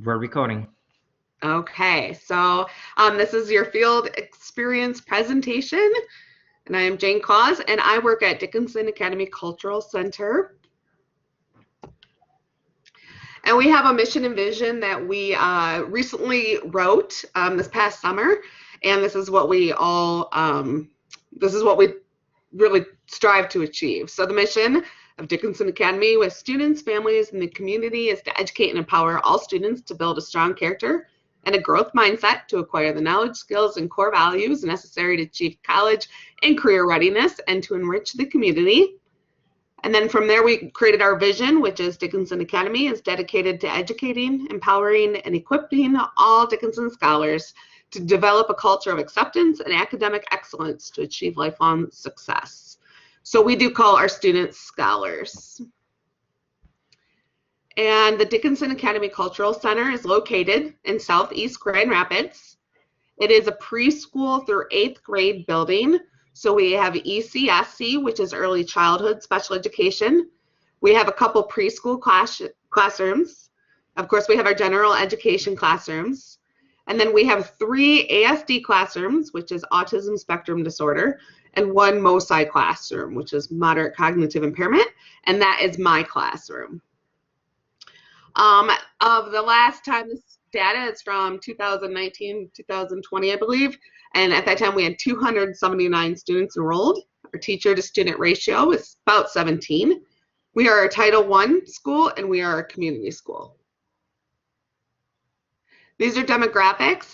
We're recording. Okay, so this is your field experience presentation, and I am Jane Claus, and I work at Dickinson Academy Cultural Center. And we have a mission and vision that we recently wrote this past summer, and this is what we really strive to achieve. So the mission of Dickinson Academy with students, families, and the community is to educate and empower all students to build a strong character and a growth mindset to acquire the knowledge, skills, and core values necessary to achieve college and career readiness and to enrich the community. And then from there, we created our vision, which is Dickinson Academy is dedicated to educating, empowering, and equipping all Dickinson scholars to develop a culture of acceptance and academic excellence to achieve lifelong success. So we do call our students scholars. And the Dickinson Academy Cultural Center is located in Southeast Grand Rapids. It is a preschool through 8th grade building. So we have ECSC, which is early childhood special education. We have a couple preschool classrooms. Of course, we have our general education classrooms. And then we have 3 ASD classrooms, which is autism spectrum disorder, and 1 MOSI classroom, which is moderate cognitive impairment, and that is my classroom. Of the last time, this data is from 2019, 2020, I believe, and at that time we had 279 students enrolled. Our teacher to student ratio is about 17. We are a Title I school and we are a community school. These are demographics.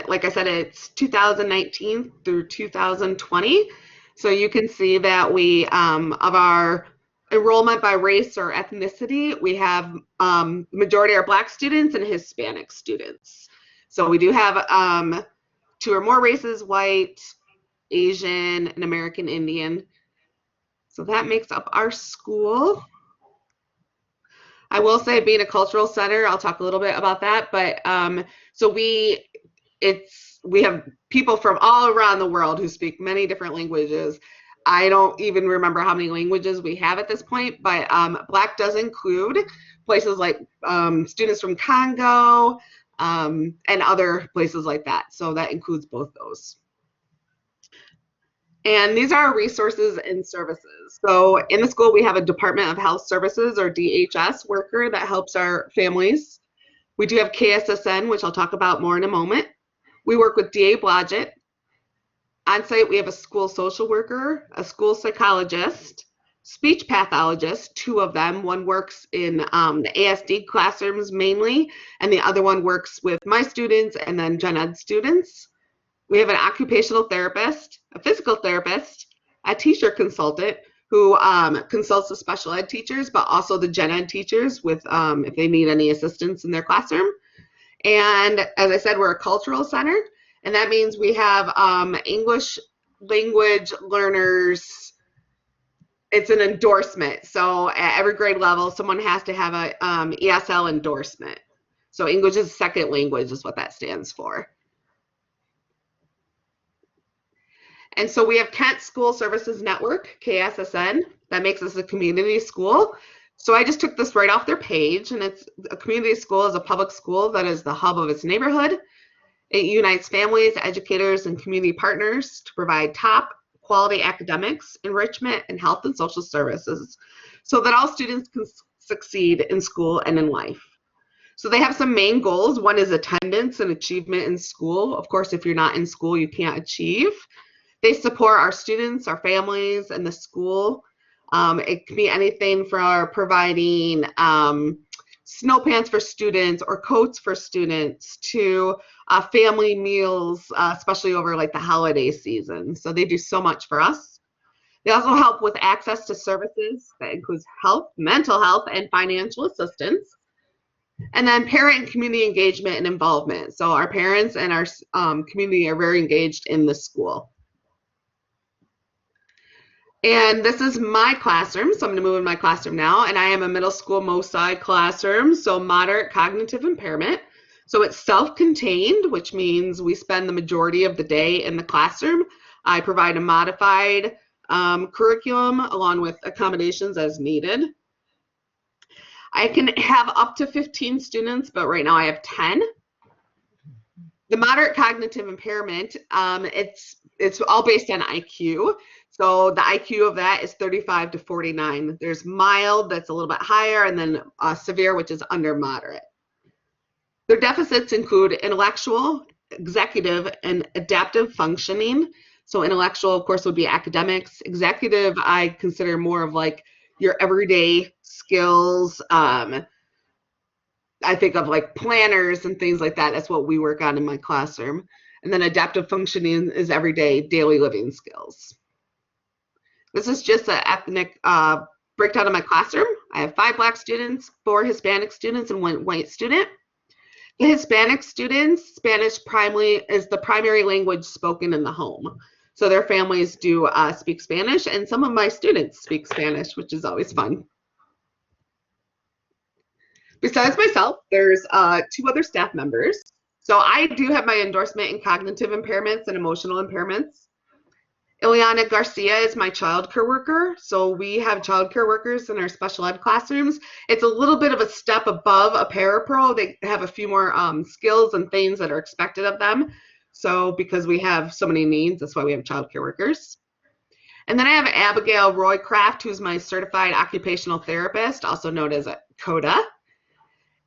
Like I said, it's 2019 through 2020. So you can see that we, of our enrollment by race or ethnicity, we have majority are Black students and Hispanic students. So we do have 2 or more races, white, Asian, and American Indian. So that makes up our school. I will say, being a cultural center, I'll talk a little bit about that, but so we have people from all around the world who speak many different languages. I don't even remember how many languages we have at this point, but Black does include places like students from Congo and other places like that. So that includes both those. And these are our resources and services. So in the school, we have a Department of Health Services, or DHS, worker that helps our families. We do have KSSN, which I'll talk about more in a moment. We work with DA Blodgett. On site, we have a school social worker, a school psychologist, speech pathologist, 2 of them. One works in the ASD classrooms mainly, and the other one works with my students and then gen ed students. We have an occupational therapist, a physical therapist, a teacher consultant who consults the special ed teachers, but also the gen ed teachers with if they need any assistance in their classroom. And as I said, we're a cultural center. And that means we have English language learners. It's an endorsement. So at every grade level, someone has to have a ESL endorsement. So English as a second language is what that stands for. And so we have Kent School Services Network, KSSN. That makes us a community school. So I just took this right off their page, and it's a community school is a public school that is the hub of its neighborhood. It unites families, educators, and community partners to provide top quality academics, enrichment, and health and social services so that all students can succeed in school and in life. So they have some main goals. One is attendance and achievement in school. Of course, if you're not in school, you can't achieve. They support our students, our families, and the school. It can be anything from providing snow pants for students or coats for students to family meals, especially over like the holiday season. So they do so much for us. They also help with access to services that includes health, mental health, and financial assistance. And then parent and community engagement and involvement. So our parents and our community are very engaged in the school. And this is my classroom, so I'm going to move in my classroom now, and I am a middle school MOSI classroom, so moderate cognitive impairment. So it's self-contained, which means we spend the majority of the day in the classroom. I provide a modified curriculum along with accommodations as needed. I can have up to 15 students, but right now I have 10. The moderate cognitive impairment, it's all based on IQ. So the IQ of that is 35 to 49. There's mild, that's a little bit higher, and then severe, which is under moderate. Their deficits include intellectual, executive, and adaptive functioning. So intellectual, of course, would be academics. Executive, I consider more of like your everyday skills. I think of like planners and things like that. That's what we work on in my classroom. And then adaptive functioning is everyday daily living skills. This is just an ethnic breakdown of my classroom. I have 5 Black students, 4 Hispanic students, and 1 white student. The Hispanic students, Spanish primarily is the primary language spoken in the home. So their families do speak Spanish, and some of my students speak Spanish, which is always fun. Besides myself, there's 2 other staff members. So I do have my endorsement in cognitive impairments and emotional impairments. Ileana Garcia is my child care worker. So we have child care workers in our special ed classrooms. It's a little bit of a step above a parapro. They have a few more skills and things that are expected of them. So because we have so many needs, that's why we have child care workers. And then I have Abigail Roycraft, who's my certified occupational therapist, also known as a CODA.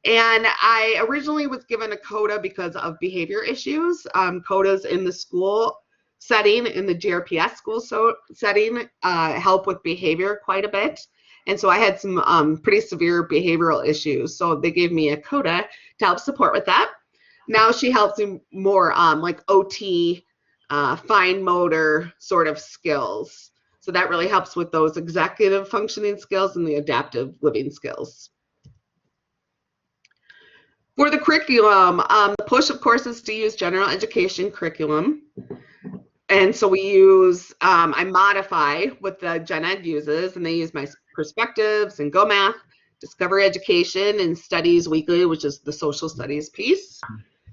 And I originally was given a CODA because of behavior issues. CODAs in the school setting, in the GRPS school setting, help with behavior quite a bit. And so I had some pretty severe behavioral issues. So they gave me a CODA to help support with that. Now she helps me more like OT, fine motor sort of skills. So that really helps with those executive functioning skills and the adaptive living skills. For the curriculum, the push, of course, is to use general education curriculum. And so we use, I modify what the gen ed uses, and they use my perspectives and Go Math, Discovery Education, and Studies Weekly, which is the social studies piece.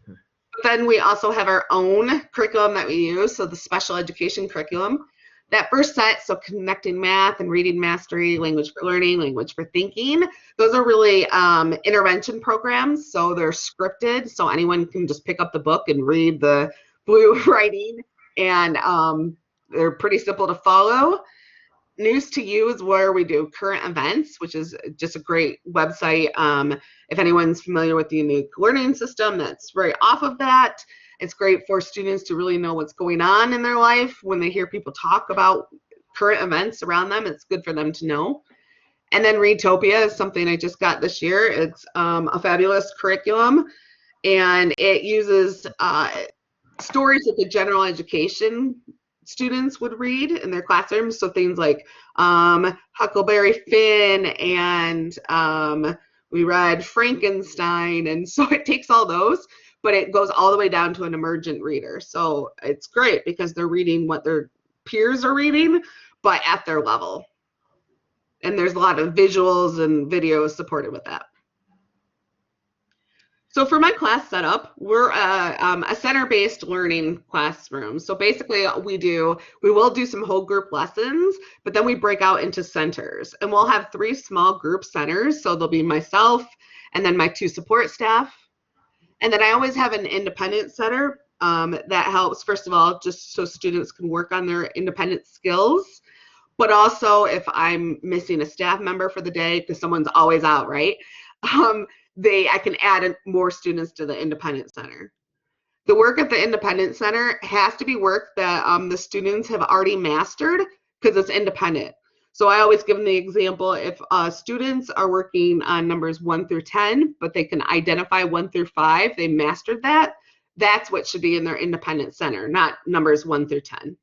But then we also have our own curriculum that we use, so the special education curriculum. That first set, so connecting math and reading mastery, language for learning, language for thinking, those are really intervention programs. So they're scripted, so anyone can just pick up the book and read the blue writing, and they're pretty simple to follow. News to You is where we do current events, which is just a great website. If anyone's familiar with the unique learning system, that's right off of that. It's great for students to really know what's going on in their life. When they hear people talk about current events around them, it's good for them to know. And then Readtopia is something I just got this year. It's a fabulous curriculum, and it uses stories that the general education students would read in their classrooms. So things like Huckleberry Finn, and we read Frankenstein. And so it takes all those, but it goes all the way down to an emergent reader. So it's great because they're reading what their peers are reading, but at their level. And there's a lot of visuals and videos supported with that. So for my class setup, we're a center-based learning classroom. So basically we will do some whole group lessons, but then we break out into centers. And we'll have 3 small group centers. So there'll be myself and then my 2 support staff. And then I always have an independent center that helps, first of all, just so students can work on their independent skills. But also if I'm missing a staff member for the day, because someone's always out, right? I can add more students to the independent center. The work at the independent center has to be work that the students have already mastered because it's independent. So I always give them the example, if students are working on numbers 1 through 10, but they can identify 1 through 5, they mastered that, that's what should be in their independent center, not numbers 1 through 10.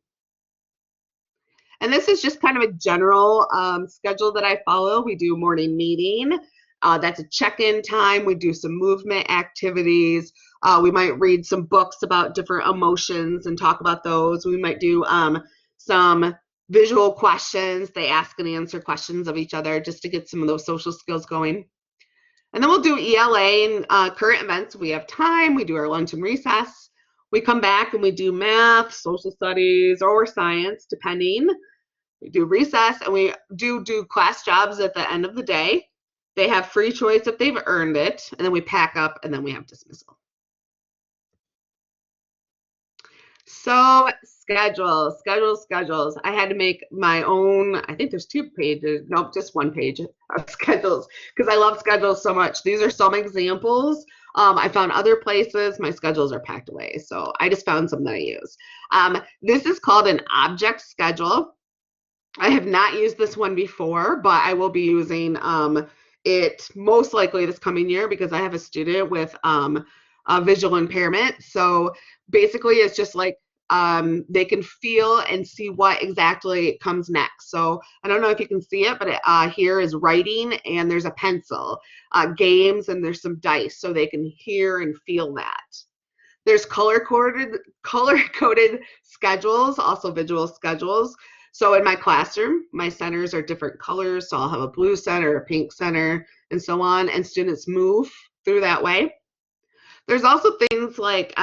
And this is just kind of a general schedule that I follow. We do morning meeting. That's a check-in time. We do some movement activities. We might read some books about different emotions and talk about those. We might do some visual questions. They ask and answer questions of each other just to get some of those social skills going. And then we'll do ELA and current events. We have time. We do our lunch and recess. We come back and we do math, social studies, or science, depending. We do recess, and we do class jobs at the end of the day. They have free choice if they've earned it, and then we pack up, and then we have dismissal. So schedules. I had to make my own. I think there's 2 pages. Nope, just 1 page of schedules because I love schedules so much. These are some examples. I found other places. My schedules are packed away, so I just found some that I use. This is called an object schedule. I have not used this one before, but I will be using it most likely this coming year because I have a student with a visual impairment. So basically, it's just like they can feel and see what exactly comes next. So I don't know if you can see it, but here is writing and there's a pencil, games, and there's some dice so they can hear and feel that. There's color-coded schedules, also visual schedules. So in my classroom, my centers are different colors. So I'll have a blue center, a pink center, and so on. And students move through that way. There's also things like,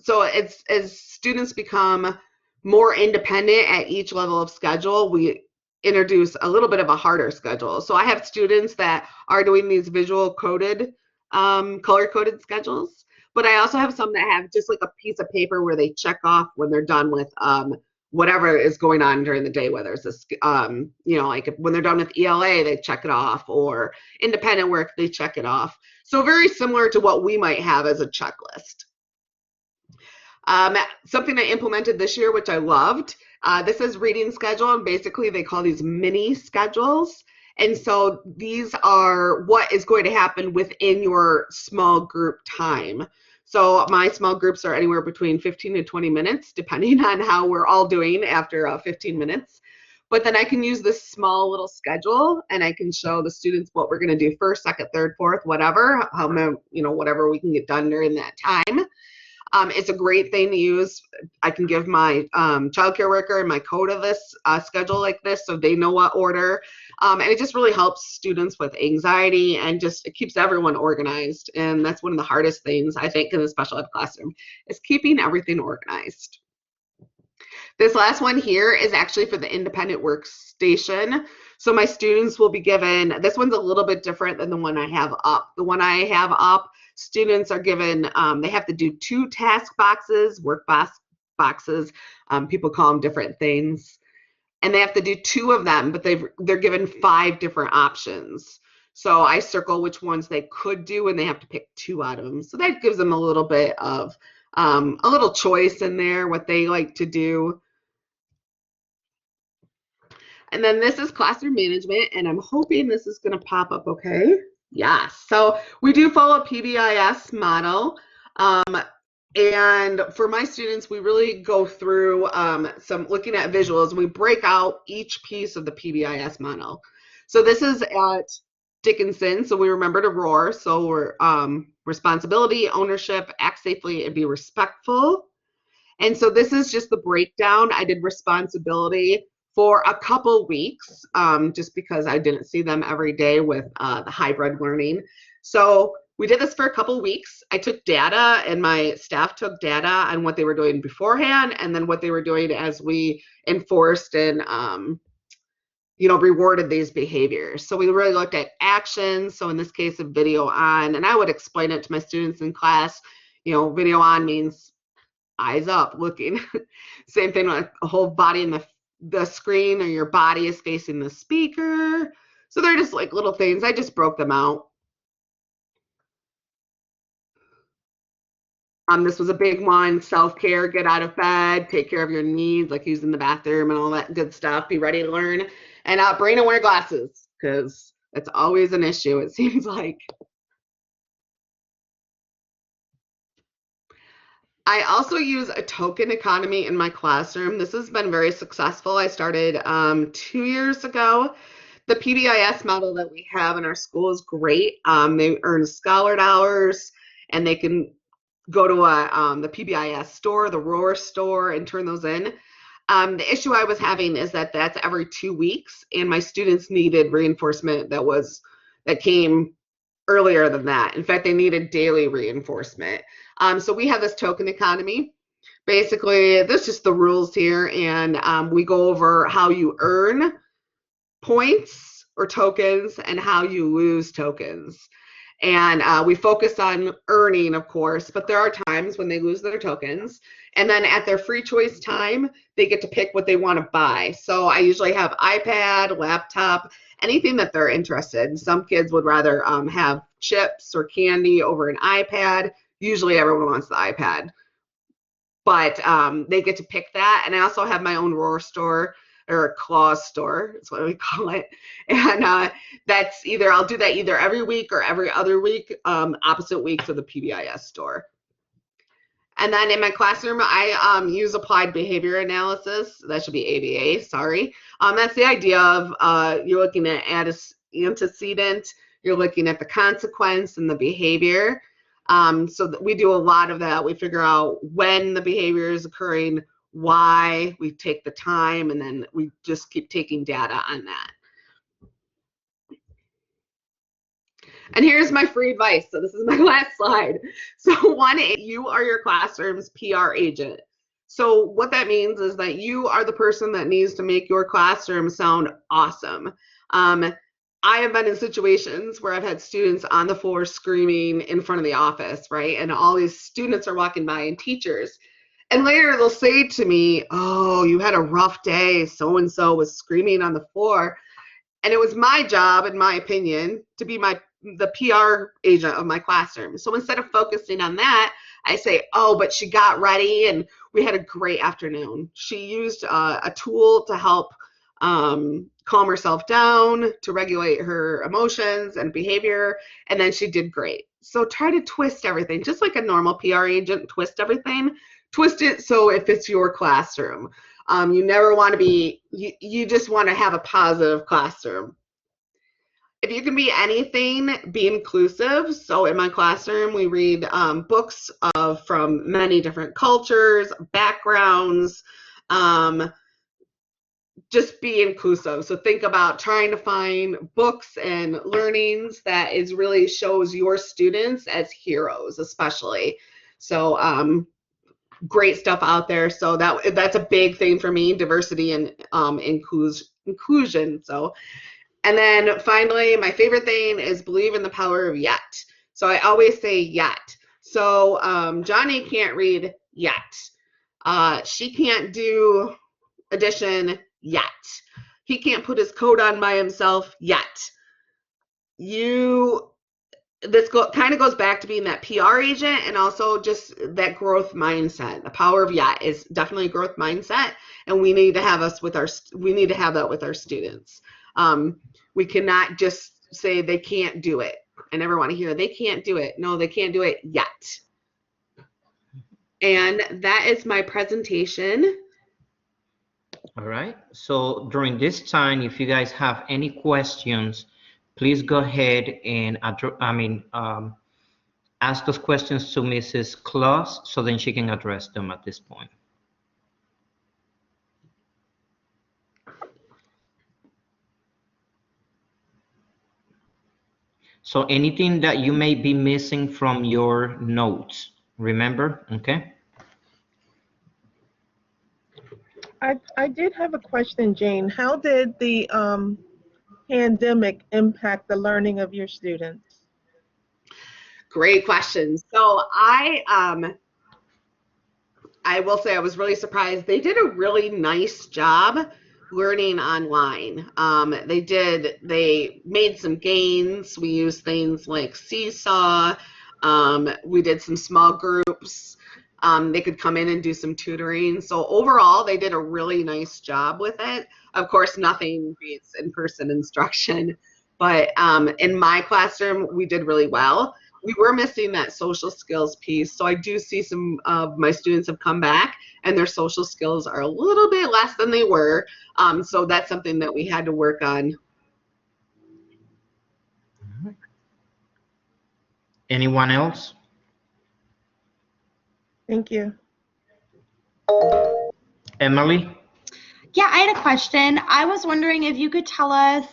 so as students become more independent at each level of schedule, we introduce a little bit of a harder schedule. So I have students that are doing these visual coded, color coded schedules, but I also have some that have just like a piece of paper where they check off when they're done with whatever is going on during the day, whether it's like when they're done with ELA, they check it off, or independent work, they check it off. So very similar to what we might have as a checklist. Something I implemented this year, which I loved, this is reading schedule, and basically they call these mini schedules. And so these are what is going to happen within your small group time. So my small groups are anywhere between 15 to 20 minutes, depending on how we're all doing after 15 minutes. But then I can use this small little schedule and I can show the students what we're going to do first, second, third, fourth, whatever, whatever we can get done during that time. It's a great thing to use. I can give my childcare worker and my coda this schedule like this so they know what order. And it just really helps students with anxiety and just it keeps everyone organized. And that's one of the hardest things I think in the special ed classroom is keeping everything organized. This last one here is actually for the independent workstation. So my students will be given, this one's a little bit different than the one I have up. The one I have up, students are given, they have to do 2 task boxes, boxes. People call them different things. And they have to do 2 of them, but they're given 5 different options. So I circle which ones they could do, and they have to pick 2 out of them. So that gives them a little bit of a little choice in there, what they like to do. And then this is classroom management, and I'm hoping this is going to pop up okay. Yeah, so we do follow a PBIS model. And for my students, we really go through some looking at visuals. We break out each piece of the PBIS model. So this is at Dickinson, so we remember to roar. So we're responsibility, ownership, act safely, and be respectful. And so this is just the breakdown. I did responsibility for a couple weeks just because I didn't see them every day with the hybrid learning. So we did this for a couple weeks. I took data and my staff took data on what they were doing beforehand and then what they were doing as we enforced and rewarded these behaviors. So we really looked at actions. So in this case, a video on, and I would explain it to my students in class. Video on means eyes up, looking. Same thing with a whole body in the screen, or your body is facing the speaker. So they're just like little things. I just broke them out. This was a big one. Self-care, get out of bed, take care of your needs, like using the bathroom and all that good stuff. Be ready to learn. And bring and wear glasses, because it's always an issue, it seems like. I also use a token economy in my classroom. This has been very successful. I started 2 years ago. The PBIS model that we have in our school is great. They earn scholar hours, and they can go to the PBIS store, the Roar store, and turn those in. The issue I was having is that that's every 2 weeks, and my students needed reinforcement that came earlier than that. In fact, they needed daily reinforcement. So we have this token economy. Basically, this is just the rules here, and we go over how you earn points or tokens and how you lose tokens. And we focus on earning, of course, but there are times when they lose their tokens. And then at their free choice time, they get to pick what they want to buy. So I usually have iPad, laptop, anything that they're interested in. Some kids would rather have chips or candy over an iPad. Usually everyone wants the iPad, but they get to pick that. And I also have my own Roar store, or a Claus store, that's what we call it. And that's either, I'll do that either every week or every other week, opposite weeks of the PBIS store. And then in my classroom, I use applied behavior analysis. That should be ABA, sorry. That's the idea of you're looking at antecedent, you're looking at the consequence and the behavior. So we do a lot of that. We figure out when the behavior is occurring, why, we take the time, and then we just keep taking data on that. And here's my free advice. So this is my last slide. So one, you are your classroom's PR agent. So what that means is that you are the person that needs to make your classroom sound awesome. I have been in situations where I've had students on the floor screaming in front of the office, right? And all these students are walking by and teachers. And later they'll say to me, oh, you had a rough day. So-and-so was screaming on the floor. And it was my job, in my opinion, to be the PR agent of my classroom. So instead of focusing on that, I say, oh, but she got ready and we had a great afternoon. She used a tool to help calm herself down, to regulate her emotions and behavior, and then she did great. So try to twist everything, just like a normal PR agent, twist everything. Twist it so if it's your classroom. You never want to be, you just want to have a positive classroom. If you can be anything, be inclusive. So in my classroom, we read books from many different cultures, backgrounds. Just be inclusive. So think about trying to find books and learnings that is really shows your students as heroes, especially. So great stuff out there. So that's a big thing for me, diversity and inclusion. So, and then finally, my favorite thing is believe in the power of yet. So I always say yet. So Johnny can't read yet. She can't do addition yet. He can't put his coat on by himself yet. This kind of goes back to being that PR agent and also just that growth mindset. The power of yet is definitely a growth mindset, and we need to have that with our students. We cannot just say they can't do it. I never want to hear they can't do it. No, they can't do it yet. And that is my presentation. All right. So during this time, if you guys have any questions, please go ahead and ask those questions to Mrs. Claus so then she can address them at this point. So anything that you may be missing from your notes, remember, okay? I did have a question, Jane. How did the pandemic impact the learning of your students? Great question. So I will say I was really surprised. They did a really nice job learning online. They made some gains. We used things like Seesaw. We did some small groups. They could come in and do some tutoring. So overall, they did a really nice job with it. Of course, nothing beats in-person instruction, but in my classroom, we did really well. We were missing that social skills piece. So I do see some of my students have come back and their social skills are a little bit less than they were. So that's something that we had to work on. Anyone else? Thank you. Emily? Yeah, I had a question. I was wondering if you could tell us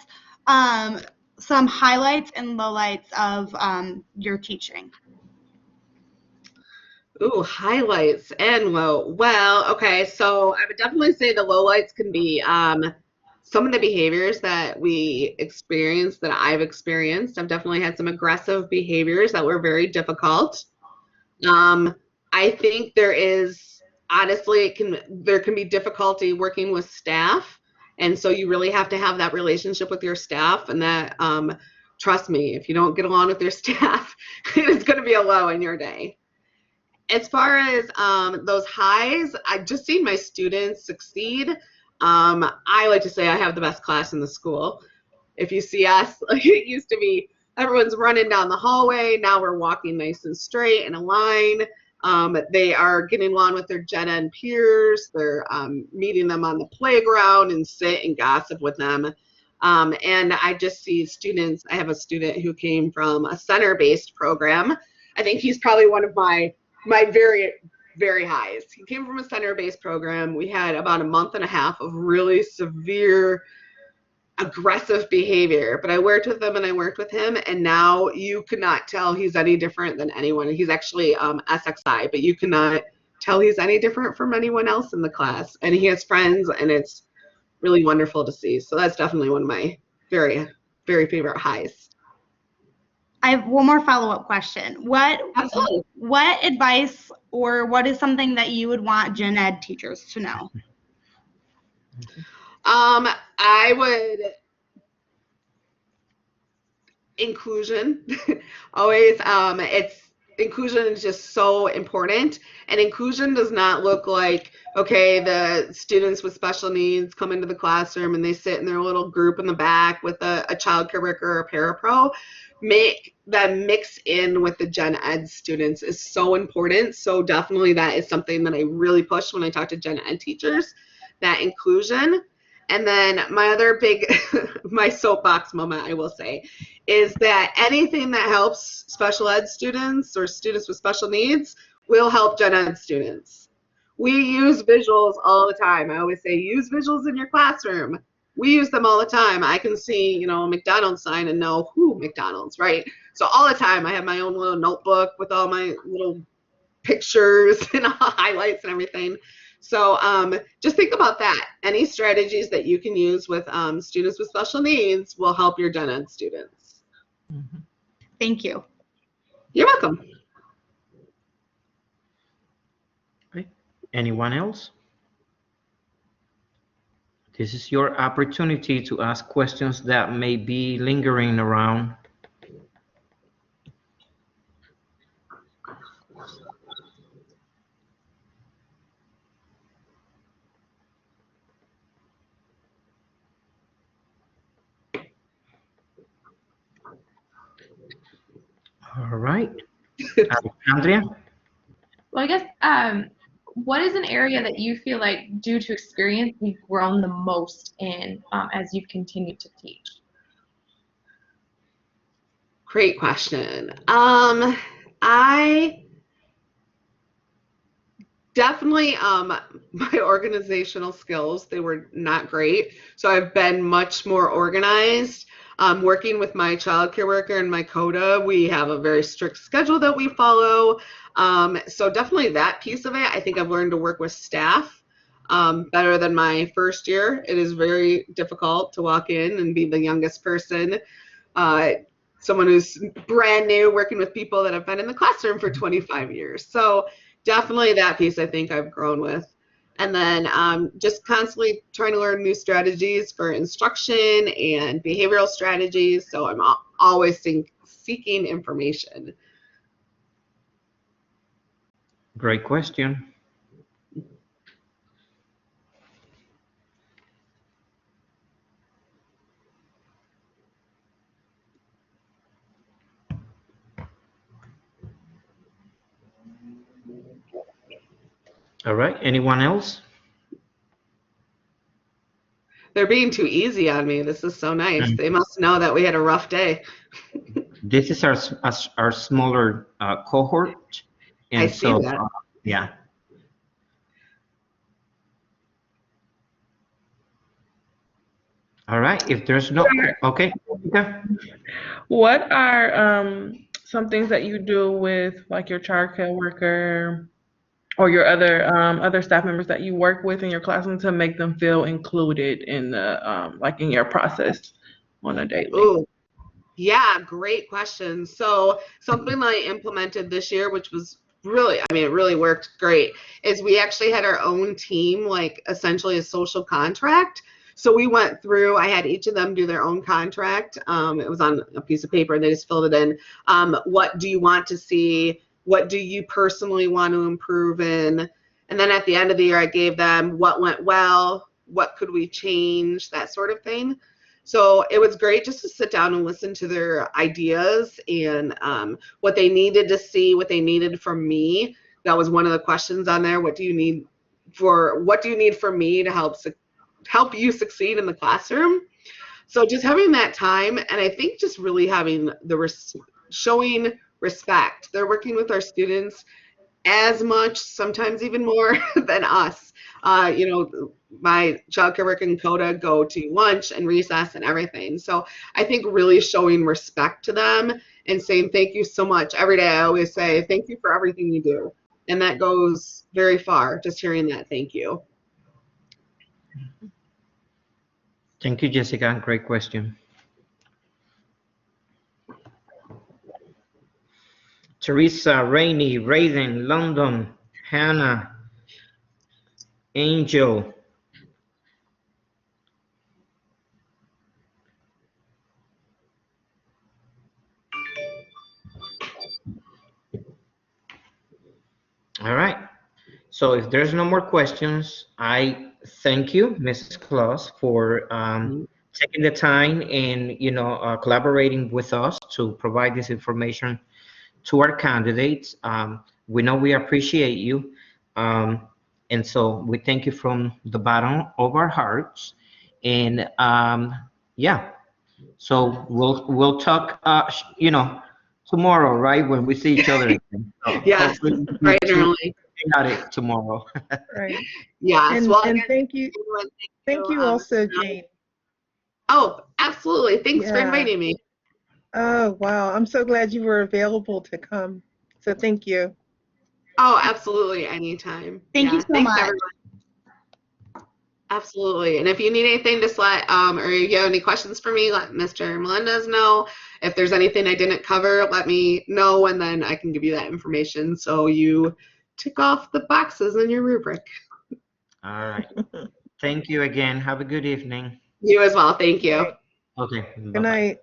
some highlights and lowlights of your teaching. Ooh, highlights and low. Well, okay, so I would definitely say the lowlights can be some of the behaviors that we experienced, that I've experienced, I've definitely had some aggressive behaviors that were very difficult. I think honestly, there can be difficulty working with staff. And so you really have to have that relationship with your staff, and that, trust me, if you don't get along with your staff, it's going to be a low in your day. As far as those highs, I've just seen my students succeed. I like to say I have the best class in the school. If you see us, it used to be everyone's running down the hallway. Now we're walking nice and straight in a line. They are getting along with their Gen Ed peers. They're meeting them on the playground and sit and gossip with them. And I just see students. I have a student who came from a center-based program. I think he's probably one of my very, very highs. He came from a center-based program. We had about a month and a half of really severe aggressive behavior, but I worked with them and I worked with him, and now you could not tell he's any different than anyone. He's actually SXI, but you cannot tell he's any different from anyone else in the class, and he has friends, and it's really wonderful to see. So that's definitely one of my very, very favorite highs. I have one more follow-up question. Absolutely. What advice, or what is something that you would want Gen Ed teachers to know? I would inclusion always. Inclusion is just so important, and inclusion does not look like, okay, the students with special needs come into the classroom and they sit in their little group in the back with a child care worker or a parapro. Make them mix in with the Gen Ed students is so important. So definitely that is something that I really push when I talk to Gen Ed teachers, that inclusion. And then my other big, my soapbox moment, I will say, is that anything that helps special ed students or students with special needs will help Gen Ed students. We use visuals all the time. I always say, use visuals in your classroom. We use them all the time. I can see, a McDonald's sign and know who McDonald's, right? So all the time I have my own little notebook with all my little pictures and highlights and everything. So just think about that. Any strategies that you can use with students with special needs will help your Gen Ed students. Mm-hmm. Thank you. You're welcome. Okay. Anyone else? This is your opportunity to ask questions that may be lingering around. All right. Andrea? Well, I guess what is an area that you feel like, due to experience, you've grown the most in as you've continued to teach? Great question. I definitely, my organizational skills, they were not great. So I've been much more organized. Working with my child care worker and my CODA, we have a very strict schedule that we follow. So definitely that piece of it, I think I've learned to work with staff better than my first year. It is very difficult to walk in and be the youngest person, someone who's brand new, working with people that have been in the classroom for 25 years. So definitely that piece I think I've grown with. And then just constantly trying to learn new strategies for instruction and behavioral strategies. So I'm always seeking information. Great question. All right, anyone else? They're being too easy on me. This is so nice. They must know that we had a rough day. This is our smaller cohort, and I see so that. yeah. All right. If there's no, okay. What are some things that you do with like your childcare worker or your other staff members that you work with in your classroom to make them feel included in the like in your process on a daily? Oh, yeah, great question. So something I implemented this year, which was really, I mean, it really worked great, is we actually had our own team, like essentially a social contract. So we went through, I had each of them do their own contract. It was on a piece of paper and they just filled it in. What do you want to see? What do you personally want to improve in? And then at the end of the year, I gave them what went well, what could we change, that sort of thing. So it was great just to sit down and listen to their ideas and what they needed to see, what they needed from me. That was one of the questions on there. What do you need for me to help you succeed in the classroom? So just having that time, and I think just really having showing respect. They're working with our students as much, sometimes even more than us. My childcare work and CODA go to lunch and recess and everything. So I think really showing respect to them and saying thank you so much. Every day I always say thank you for everything you do. And that goes very far, just hearing that thank you. Thank you, Jessica. Great question. Teresa, Rainey, Raiden, London, Hannah, Angel. All right. So if there's no more questions, I thank you, Mrs. Claus, for taking the time and collaborating with us to provide this information to our candidates. We know we appreciate you, and so we thank you from the bottom of our hearts. And yeah, so we'll talk, tomorrow, right, when we see each other again. So Yes, hopefully we bright and can early. got it tomorrow. Right. Yes. And Well, and again, thank you, everyone, thank you Ms. also, Snell. Jane. Oh, absolutely. Thanks for Yeah. inviting me. Oh, wow. I'm so glad you were available to come. So thank you. Oh, absolutely. Anytime. Thank you Yeah. so Thanks, much. everyone. Absolutely. And if you need anything, just or if you have any questions for me, let Mr. Melendez know. If there's anything I didn't cover, let me know, and then I can give you that information so you tick off the boxes in your rubric. All right. Thank you again. Have a good evening. You as well. Thank you. Right. Okay. Good Bye-bye. night.